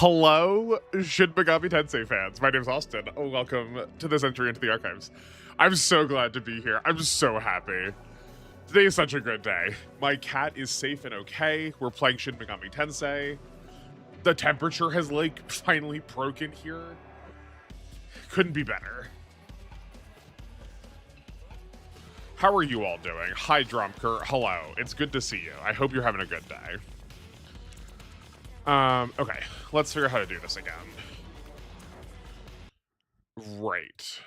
Hello, Shin Megami Tensei fans. My name's Austin. Welcome to this entry into the archives. I'm so glad to be here. I'm so happy. Today is such a good day. My cat is safe and okay. We're playing Shin Megami Tensei. The temperature has, like, finally broken here. Couldn't be better. How are you all doing? Hi, Drumker. Hello. It's good to see you. I hope you're having a good day. Okay. Let's figure out how to do this again. Right.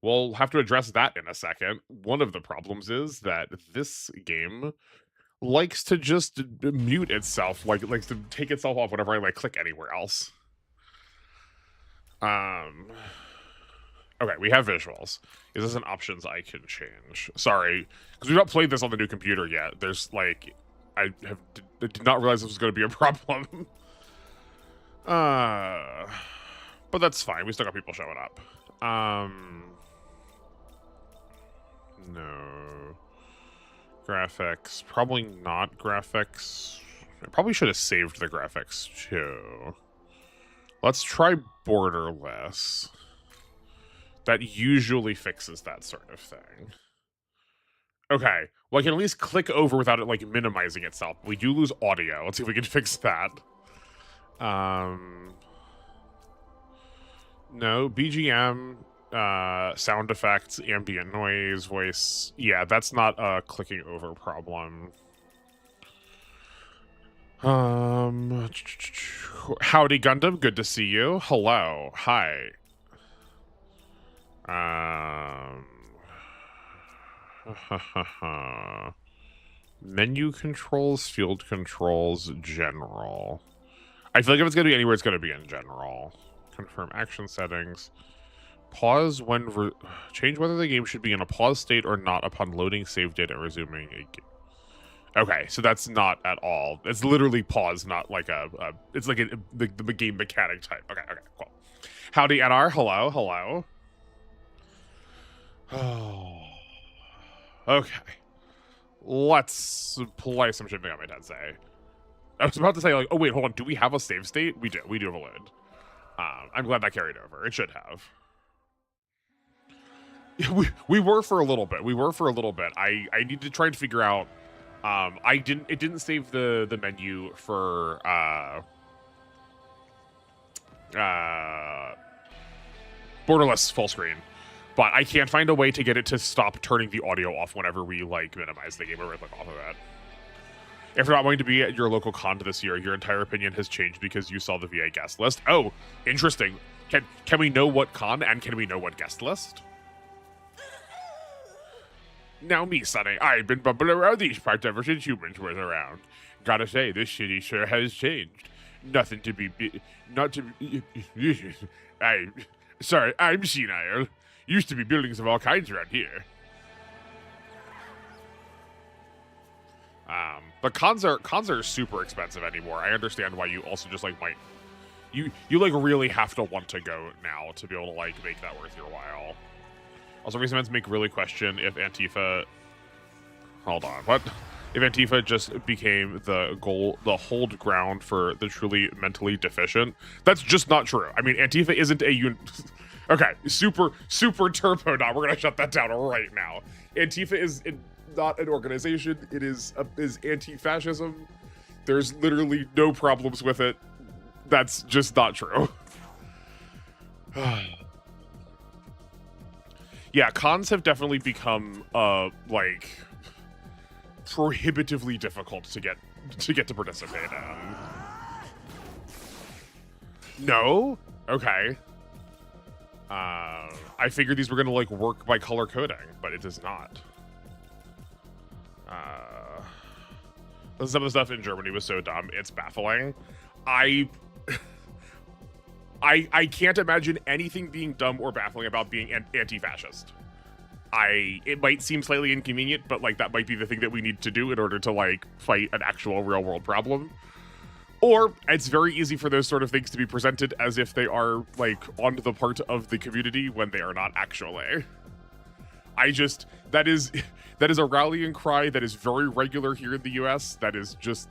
We'll have to address that in a second. One of the problems is that this game likes to just mute itself, like it likes to take itself off whenever I click anywhere else. Okay, we have visuals. Is this an options I can change? Sorry, because we've not played this on the new computer yet. There's I did not realize this was going to be a problem. But that's fine. We still got people showing up. No. Graphics. Probably not graphics. I probably should have saved the graphics too. Let's try borderless. That usually fixes that sort of thing. Okay. Well, I can at least click over without it, minimizing itself. We do lose audio. Let's see if we can fix that. No. BGM, sound effects, ambient noise, voice. Yeah, that's not a clicking over problem. Howdy, Gundam. Good to see you. Hello. Hi. Menu controls, field controls, general. I feel like if it's going to be anywhere, it's going to be in general. Confirm action settings. Pause when... change whether the game should be in a pause state or not upon loading save data and resuming a game. Okay, so that's not at all. It's literally pause, not like it's like the game mechanic type. Okay, cool. Howdy, NR. Hello, hello. Oh... Okay, let's play some Shin Megami Tensei. I was about to say, oh wait, hold on, do we have a save state? We do have a load. I'm glad that carried over. It should have. We were for a little bit. I need to try and figure out. It didn't save the menu for borderless full screen. But I can't find a way to get it to stop turning the audio off whenever we, minimize the game or click off of it. If you're not going to be at your local con this year, your entire opinion has changed because you saw the VA guest list. Oh, interesting. Can we know what con and can we know what guest list? Now me, Sonny, I've been bumping around these parts ever since humans were around. Gotta say, this city sure has changed. Nothing to be... not to be... Sorry, I'm senile. Used to be buildings of all kinds around here. But cons are super expensive anymore. I understand why you also just might you really have to want to go now to be able to make that worth your while. Also, recent events make really question if Antifa. Hold on, what? If Antifa just became the hold ground for the truly mentally deficient. That's just not true. I mean, Antifa isn't a Okay, super turbo now. We're gonna shut that down right now. Antifa is not an organization. It is anti-fascism. There's literally no problems with it. That's just not true. Yeah, cons have definitely become prohibitively difficult to get to participate in. No? Okay. I figured these were gonna work by color coding, but it does not. Some of the stuff in Germany was so dumb, it's baffling. I can't imagine anything being dumb or baffling about being anti-fascist. It might seem slightly inconvenient, but that might be the thing that we need to do in order to fight an actual real world problem. Or it's very easy for those sort of things to be presented as if they are on the part of the community when they are not actually. That is a rallying cry that is very regular here in the US. That is just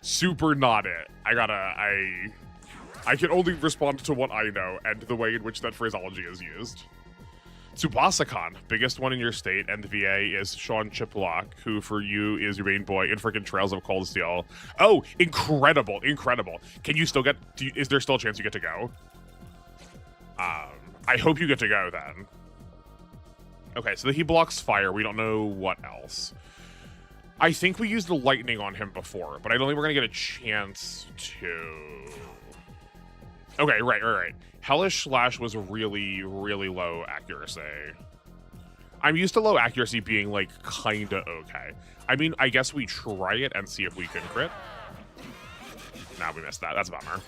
super not it. I can only respond to what I know and the way in which that phraseology is used. Tsubasa-kan, biggest one in your state, and the VA is Sean Chiplock, who for you is your main boy in freaking Trails of Cold Steel. Oh, incredible, incredible. Can you still get, is there still a chance you get to go? I hope you get to go then. Okay, so he blocks fire. We don't know what else. I think we used the lightning on him before, but I don't think we're gonna get a chance to. Okay, right. Hellish Slash was really, really low accuracy. I'm used to low accuracy being, like, kinda okay. I mean, I guess we try it and see if we can crit. Nah, we missed that. That's a bummer.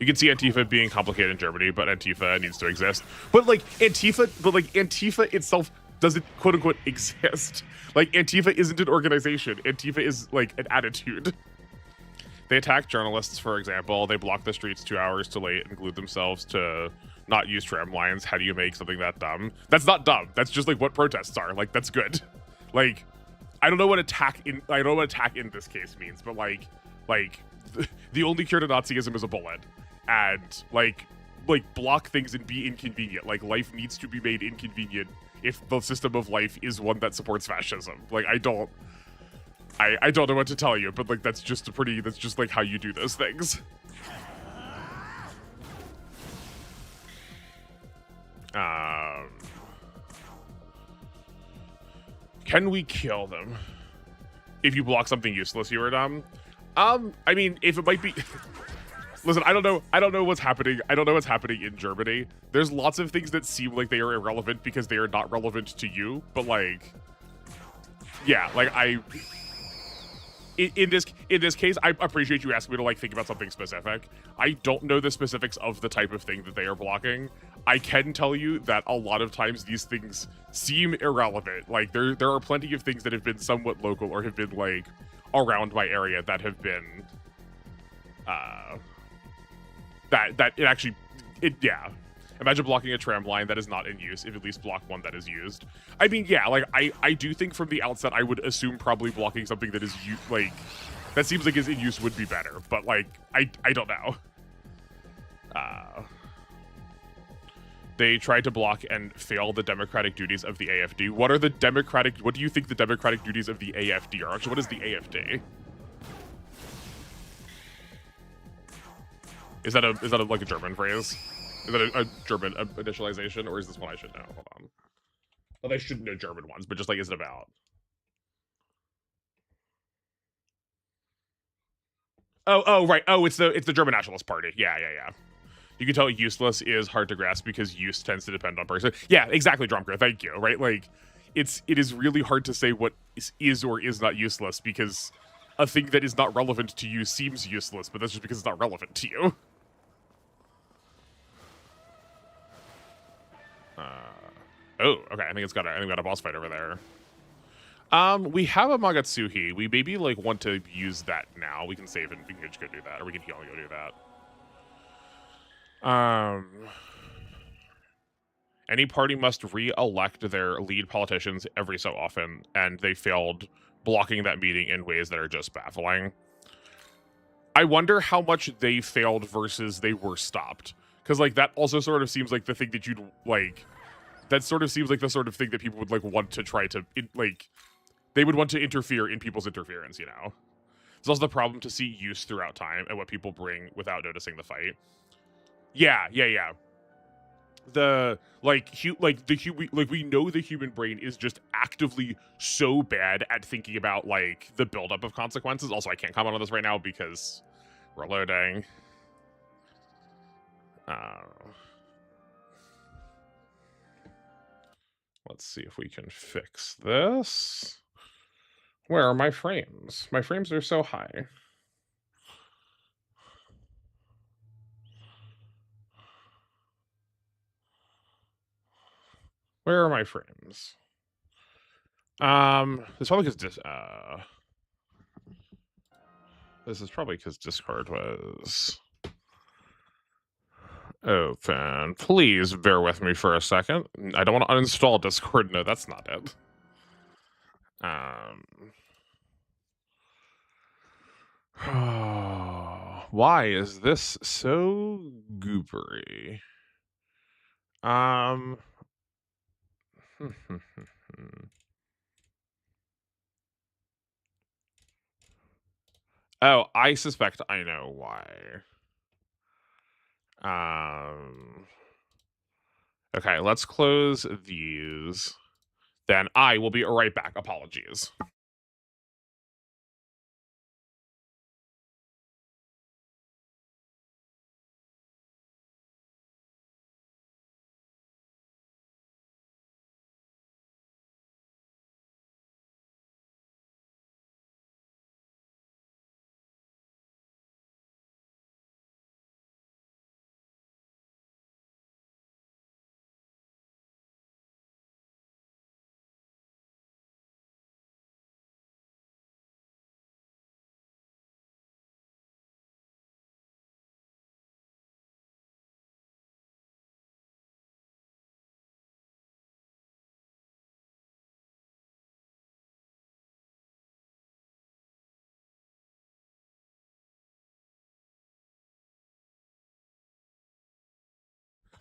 You can see Antifa being complicated in Germany, but Antifa needs to exist. But, like, Antifa itself doesn't, quote-unquote, exist. Like, Antifa isn't an organization. Antifa is, like, an attitude. They attack journalists, for example. They block the streets 2 hours too late and glued themselves to not use tram lines. How do you make something that dumb? That's not dumb. That's just like what protests are. Like, that's good. Like, I don't know what attack in this case means, but like the only cure to Nazism is a bullet. And like block things and be inconvenient. Like, life needs to be made inconvenient if the system of life is one that supports fascism. Like, I don't know what to tell you, but like that's just like how you do those things. Can we kill them if you block something useless, you are dumb? I mean, if it might be. Listen, I don't know what's happening. I don't know what's happening in Germany. There's lots of things that seem like they are irrelevant because they are not relevant to you. But like, yeah, like in this case, I appreciate you asking me to like think about something specific. I don't know the specifics of the type of thing that they are blocking. I can tell you that a lot of times these things seem irrelevant. Like there are plenty of things that have been somewhat local or have been like around my area that have been yeah. Imagine blocking a tram line that is not in use, if at least block one that is used. I mean, yeah, like, I do think from the outset, I would assume probably blocking something that is, like, that seems like is in use would be better. But, like, I don't know. They tried to block and fail the democratic duties of the AFD. What do you think the democratic duties of the AFD are? Actually, what is the AFD? Is that like a German phrase? Is that a German initialization, or is this one I should know? Hold on. Well, I should know German ones, but just like, is it about? Oh, right. Oh, it's the German Nationalist Party. Yeah. You can tell useless is hard to grasp because use tends to depend on person. Yeah, exactly, Drumker. Thank you. Right, like, it is really hard to say what is or is not useless because a thing that is not relevant to you seems useless, but that's just because it's not relevant to you. Oh, okay. I think we got a boss fight over there. We have a Magatsuhi. We maybe like want to use that now. We can save and we can just go do that, or we can heal and go do that. Any party must re-elect their lead politicians every so often, and they failed blocking that meeting in ways that are just baffling. I wonder how much they failed versus they were stopped, because like that also sort of seems like the thing that you'd like. That sort of seems like the sort of thing that people would like want to try to like. They would want to interfere in people's interference, you know. There's also the problem to see use throughout time and what people bring without noticing the fight. Yeah. We know the human brain is just actively so bad at thinking about like the buildup of consequences. Also, I can't comment on this right now because we're loading. Let's see if we can fix this. Where are my frames? My frames are so high. Where are my frames? It's probably because this is probably because Discord was open. Please bear with me for a second. I don't want to uninstall Discord. No, that's not it. Why is this so goopery? Oh, I suspect I know why. Okay, let's close these. Then I will be right back. Apologies.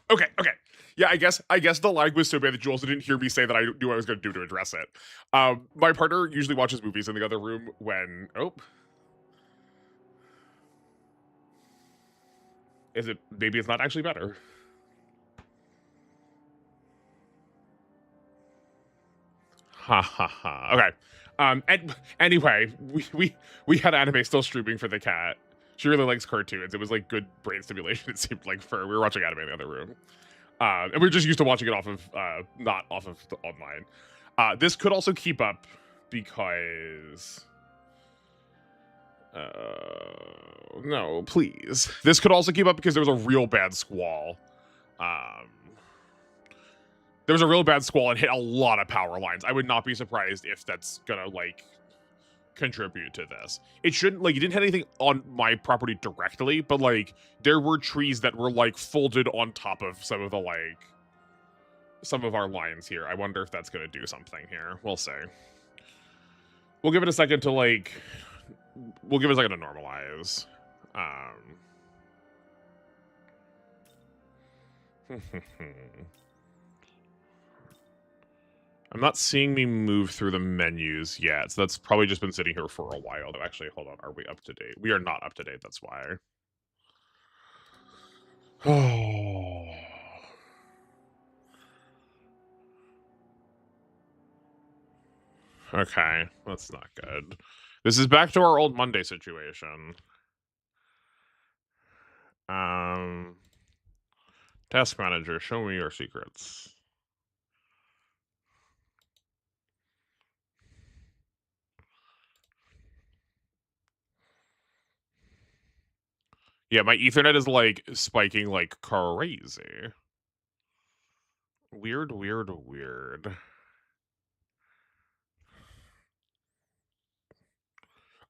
Okay. Yeah, I guess the lag was so bad that you also didn't hear me say that I knew what I was going to do to address it. My partner usually watches movies in the other room when. Oh. Is it. Maybe it's not actually better. Ha ha ha. Okay. And anyway, we had anime still streaming for the cat. She really likes cartoons. It was like good brain stimulation. It seemed like for we were watching anime in the other room, and we are just used to watching it off of not off of the online. This could also keep up because no, please. This could also keep up because there was a real bad squall. There was a real bad squall and hit a lot of power lines. I would not be surprised if that's gonna like contribute to this. It shouldn't like it didn't hit anything on my property directly, but like there were trees that were like folded on top of some of the like some of our lines here. I wonder if that's gonna do something here. We'll see. We'll give it a second to like we'll give it a second to normalize. I'm not seeing me move through the menus yet, so that's probably just been sitting here for a while. Actually, hold on. Are we up to date? We are not up to date. That's why. Oh. Okay, that's not good. This is back to our old Monday situation. Task manager, show me your secrets. Yeah, my Ethernet is like spiking like crazy. Weird.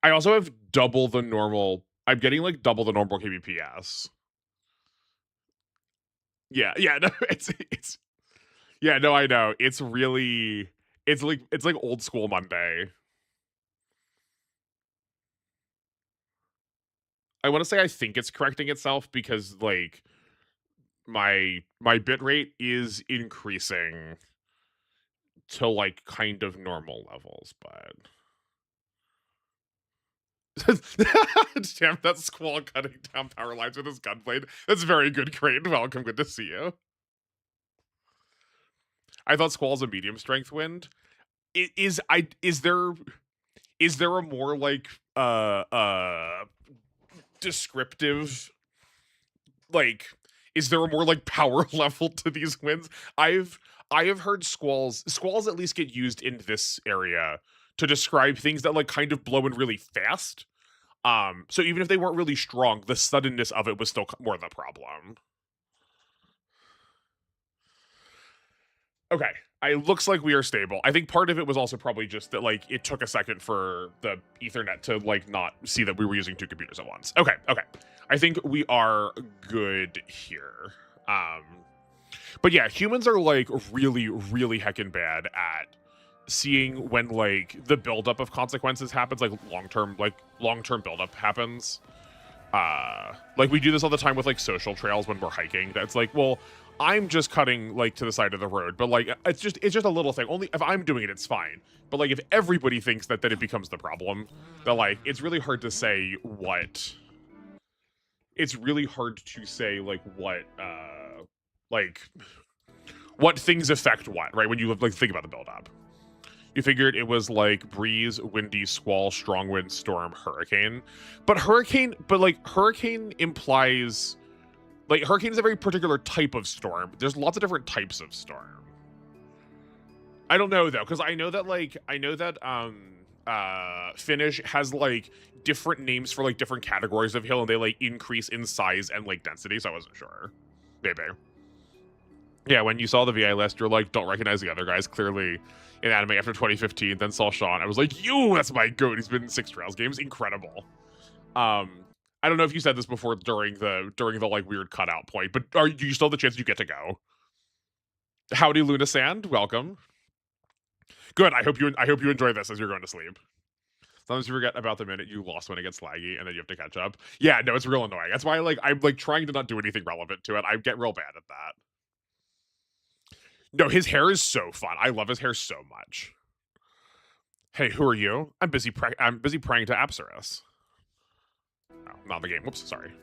I also have double the normal. I'm getting like double the normal kbps. Yeah, no, it's yeah, no, I know. It's really it's like old school Monday. I want to say I think it's correcting itself because like my bit rate is increasing to like kind of normal levels, but damn, that squall cutting down power lines with his gunblade. That's very good, Crane. Welcome, good to see you. I thought squall's a medium strength wind. Is there a more like descriptive like is there a more like power level to these winds? I have heard squalls at least get used in this area to describe things that like kind of blow in really fast. So even if they weren't really strong, the suddenness of it was still more the problem. Okay. It looks like we are stable. I think part of it was also probably just that like it took a second for the Ethernet to like not see that we were using two computers at once. Okay. I think we are good here. But yeah, humans are like really heckin' bad at seeing when like the buildup of consequences happens, like long-term buildup happens. Like we do this all the time with like social trails when we're hiking. That's like, well, I'm just cutting like to the side of the road, but like it's just a little thing. Only if I'm doing it, it's fine. But like if everybody thinks that, then it becomes the problem. That like it's really hard to say what. It's really hard to say like what things affect what, right? When you like think about the build up. You figured it was like breeze, windy, squall, strong wind, storm, hurricane. But hurricane implies like hurricane is a very particular type of storm. There's lots of different types of storm. I don't know though, because I know that Finnish has like different names for like different categories of hill, and they like increase in size and like density, so I wasn't sure. Maybe. Yeah, when you saw the VI list, you're like, don't recognize the other guys. Clearly in anime after 2015, then saw Sean. I was like, that's my goat. He's been in 6 Trails games. Incredible. I don't know if you said this before during the like weird cutout point, but are you still have the chance you get to go? Howdy, Luna Sand. Welcome. Good. I hope you enjoy this as you're going to sleep. Sometimes you forget about the minute you lost when it gets laggy, and then you have to catch up. Yeah, no, it's real annoying. That's why like I'm like trying to not do anything relevant to it. I get real bad at that. No, his hair is so fun. I love his hair so much. Hey, who are you? I'm busy praying to Apsaris. Oh, not the game. Whoops, sorry.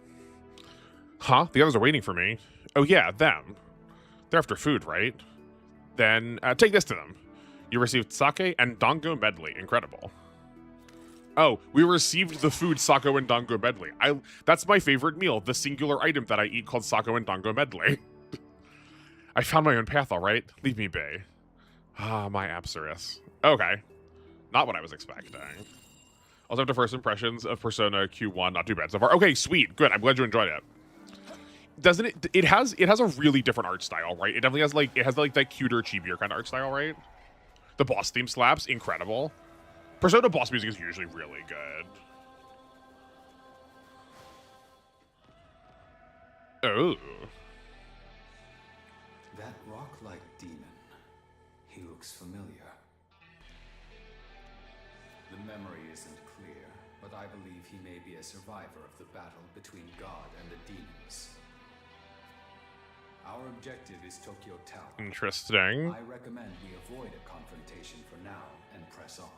Huh? The others are waiting for me. Oh yeah, them. They're after food, right? Then take this to them. You received sake and dango medley. Incredible. Oh, we received the food sako and dango medley. That's my favorite meal, the singular item that I eat called sako and dango medley. I found my own path, all right? Leave me be. Ah, my Apsaris. Okay. Not what I was expecting. Also, after first impressions of Persona Q1, not too bad so far. Okay, sweet. Good. I'm glad you enjoyed it. Doesn't it? It has a really different art style, right? It definitely has like that cuter, chibier kind of art style, right? The boss theme slaps. Incredible. Persona boss music is usually really good. Oh. That rock-like demon. He looks familiar. The memory isn't clear, but I believe he may be a survivor of the battle between God and the demons. Our objective is Tokyo Tower. Interesting. I recommend we avoid a confrontation for now and press on.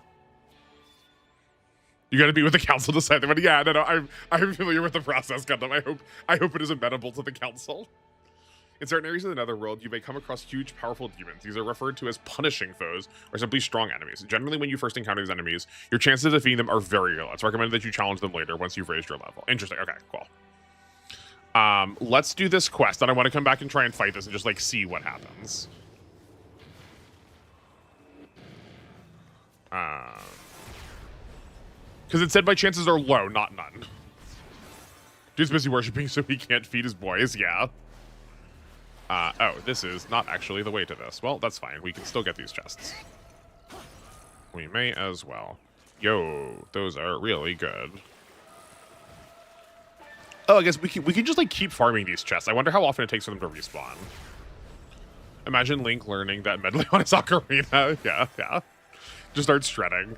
You gotta be with the council to decide. But yeah, no, I'm familiar with the process, Gundam. I hope it is amenable to the council. In certain areas of the Netherworld, you may come across huge, powerful demons. These are referred to as punishing foes, or simply strong enemies. Generally, when you first encounter these enemies, your chances of defeating them are very low. It's recommended that you challenge them later once you've raised your level. Interesting. Okay, cool. Let's do this quest, and I want to come back and try and fight this and just, like, see what happens. Because it said my chances are low, not none. Dude's busy worshipping, so he can't feed his boys. Yeah. Oh, this is not actually the way to this. Well, that's fine. We can still get these chests. We may as well. Yo, those are really good. Oh, I guess we can just, like, keep farming these chests. I wonder how often it takes for them to respawn. Imagine Link learning that medley on his ocarina. Yeah. Just start shredding.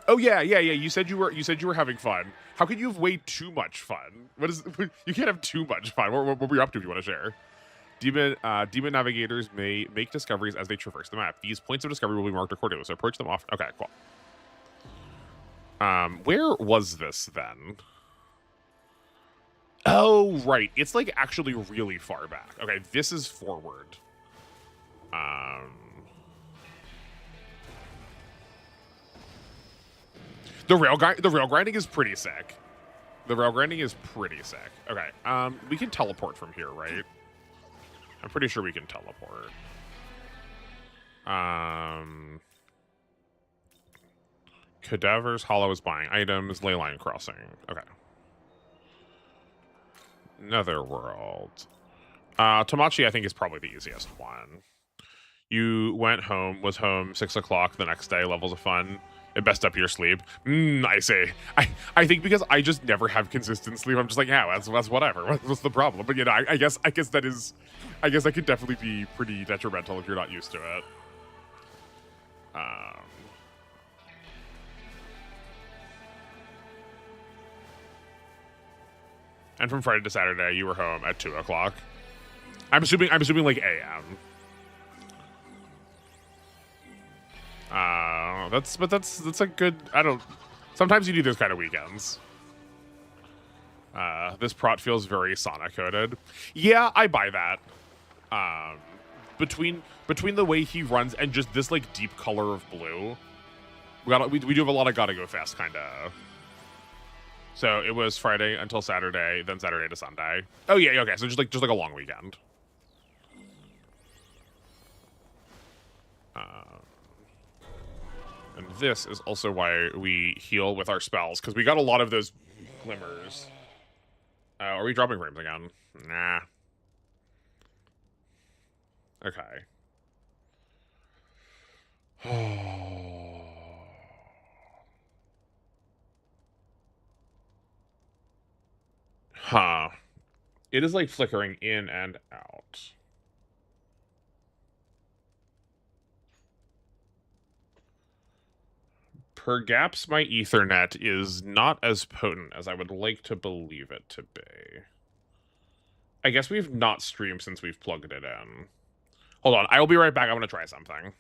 Oh yeah. You said you were having fun. How could you have way too much fun? You can't have too much fun. What were you up to if you want to share? Demon navigators may make discoveries as they traverse the map. These points of discovery will be marked accordingly, so approach them often. Okay, cool. Where was this then? Oh, right. It's like actually really far back. Okay, this is forward. The rail grinding is pretty sick. Okay, we can teleport from here, right? I'm pretty sure we can teleport. Cadavers, Hollow is buying items, Leyline crossing. Okay. Netherworld. Tomachi, I think, is probably the easiest one. You went home, was home 6 o'clock the next day, levels of fun. It messed up your sleep. I see. I think because I just never have consistent sleep, I'm just like, yeah, that's whatever. What's the problem? But you know, I guess that could definitely be pretty detrimental if you're not used to it. And from Friday to Saturday, you were home at 2 o'clock. I'm assuming like AM. That's a good. I don't. Sometimes you need those kind of weekends. This prot feels very Sonic coded. Yeah, I buy that. Between the way he runs and just this like deep color of blue, we do have a lot of gotta go fast kind of. So it was Friday until Saturday, then Saturday to Sunday. Oh yeah, okay. So just like a long weekend. And this is also why we heal with our spells, because we got a lot of those glimmers. Are we dropping frames again? Nah. Okay. Huh. It is like flickering in and out. Perhaps my Ethernet is not as potent as I would like to believe it to be. I guess we've not streamed since we've plugged it in. Hold on, I will be right back. I'm going to try something.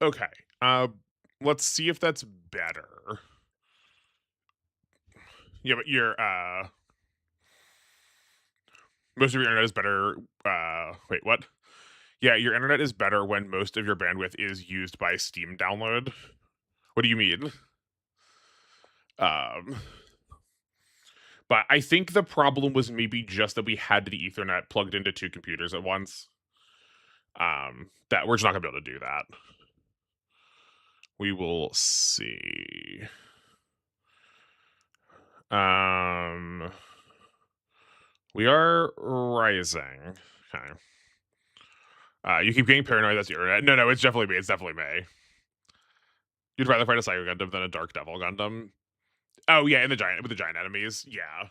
Okay. Let's see if that's better. Yeah, but most of your internet is better. Wait, what? Yeah, your internet is better when most of your bandwidth is used by Steam download. What do you mean? Um, but I think the problem was maybe just that we had the Ethernet plugged into two computers at once. That we're just not gonna be able to do that. We will see. We are rising. Okay. You keep getting paranoid. That's the internet. No, it's definitely me. It's definitely me. You'd rather fight a Psycho Gundam than a Dark Devil Gundam. Oh yeah, with the giant enemies. Yeah.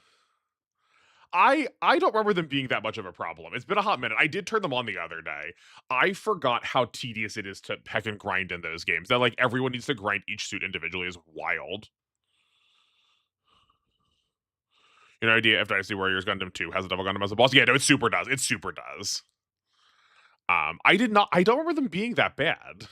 I don't remember them being that much of a problem. It's been a hot minute. I did turn them on the other day. I forgot how tedious it is to peck and grind in those games. That like everyone needs to grind each suit individually is wild. You know, idea if Dynasty Warriors Gundam 2 has a Devil Gundam as a boss. Yeah, no, it super does. It super does. I don't remember them being that bad.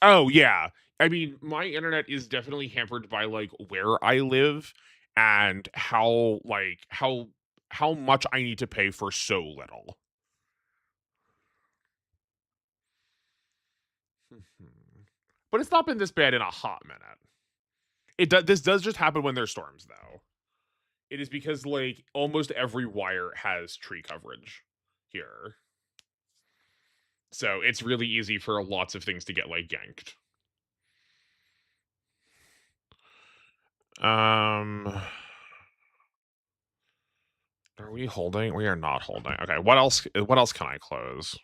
Oh yeah. I mean, my internet is definitely hampered by like where I live and how much I need to pay for so little. But it's not been this bad in a hot minute. This does just happen when there's storms though. It is because like almost every wire has tree coverage here. So it's really easy for lots of things to get like ganked. Are we holding? We are not holding. Okay, what else? What else can I close?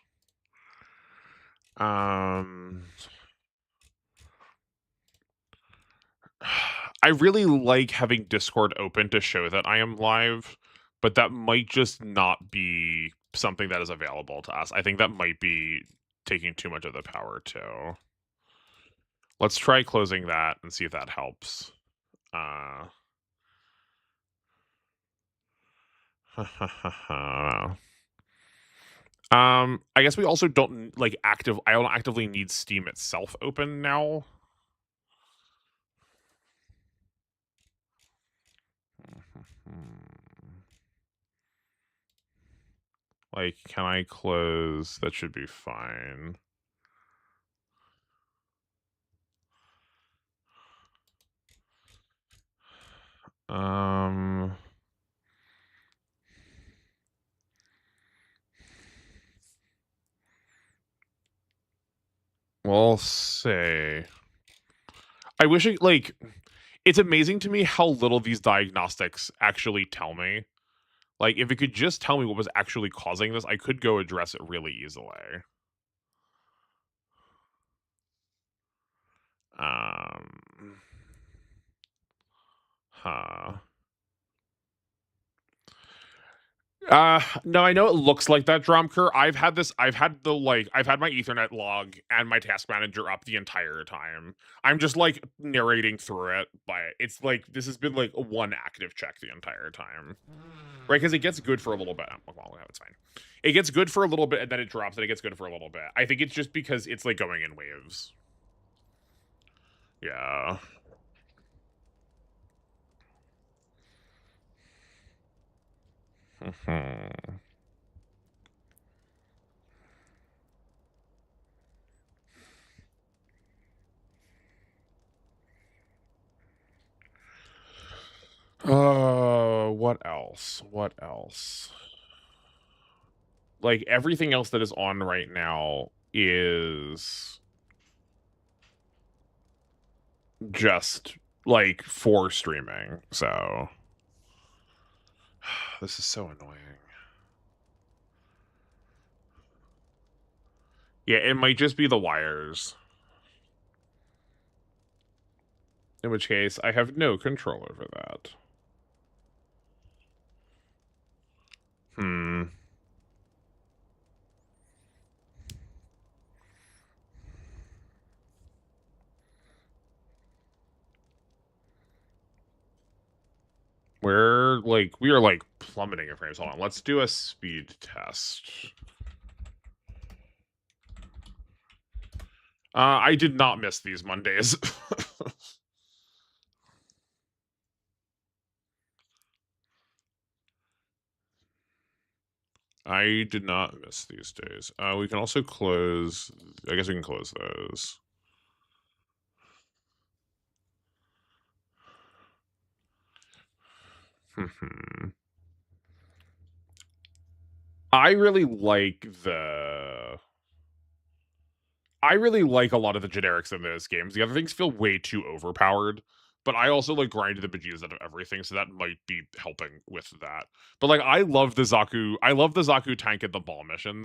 I really like having Discord open to show that I am live, but that might just not be something that is available to us. I think that might be taking too much of the power too. Let's try closing that and see if that helps. I guess we also don't I don't actively need Steam itself open now. Like, can I close? That should be fine. We'll say. I wish it, it's amazing to me how little these diagnostics actually tell me. Like, if it could just tell me what was actually causing this, I could go address it really easily. No, I know it looks like that, Dromker. I've had my Ethernet log and my task manager up the entire time. I'm just narrating through it, but it's this has been one active check the entire time. Right, because it gets good for a little bit. Well, it's fine. It gets good for a little bit and then it drops and it gets good for a little bit. I think it's just because it's going in waves. Yeah. What else? What else? Everything else that is on right now is just for streaming. So this is so annoying. Yeah, it might just be the wires. In which case, I have no control over that. We are plummeting in frames. Hold on, let's do a speed test. I did not miss these Mondays. I did not miss these days. We can also close. I guess we can close those. I really like a lot of the generics in those games. The other things feel way too overpowered, but I also grind the bejesus out of everything, so that might be helping with that. But I love the Zaku tank and the ball missions.